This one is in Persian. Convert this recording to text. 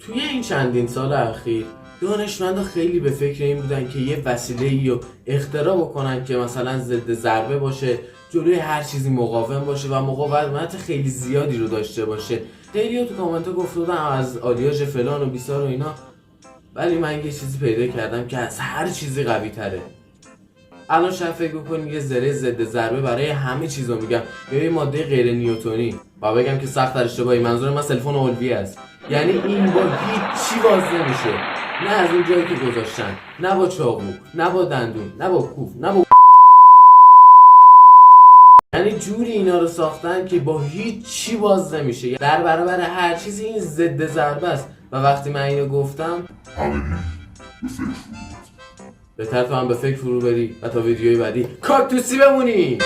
توی این چندین سال اخیر دانشمندا خیلی به فکر این بودن که یه وسیله‌ای رو اختراع بکنن که مثلا ضد ضربه باشه، جلوی هر چیزی مقاوم باشه و مقاومت خیلی زیادی رو داشته باشه. خیلی‌ها تو کامنت‌ها گفته بودن از آلیاژ فلان و بیسار و اینا، ولی من یه چیزی پیدا کردم که از هر چیزی قوی تره. الان شاید فکر بکنید یه ذره ضد ضربه برای همه چیزو میگم یا یه ماده غیر نیوتنی و بگم که سخت در اشتباهی. منظور من سلفون اولویه است. یعنی این با هیچی باز نمیشه، نه از اون جایی که گذاشتن، نه با چاقو، نه با دندون، نه با کوف، نه با یعنی جوری اینا رو ساختن که با هیچی باز نمیشه. در برابر هر چیزی این ضد ضربه است. و وقتی من اینو گفتم بهتر تو هم به فکر فرو بری و تا ویدیوی بعدی کاکتوسی بمونی.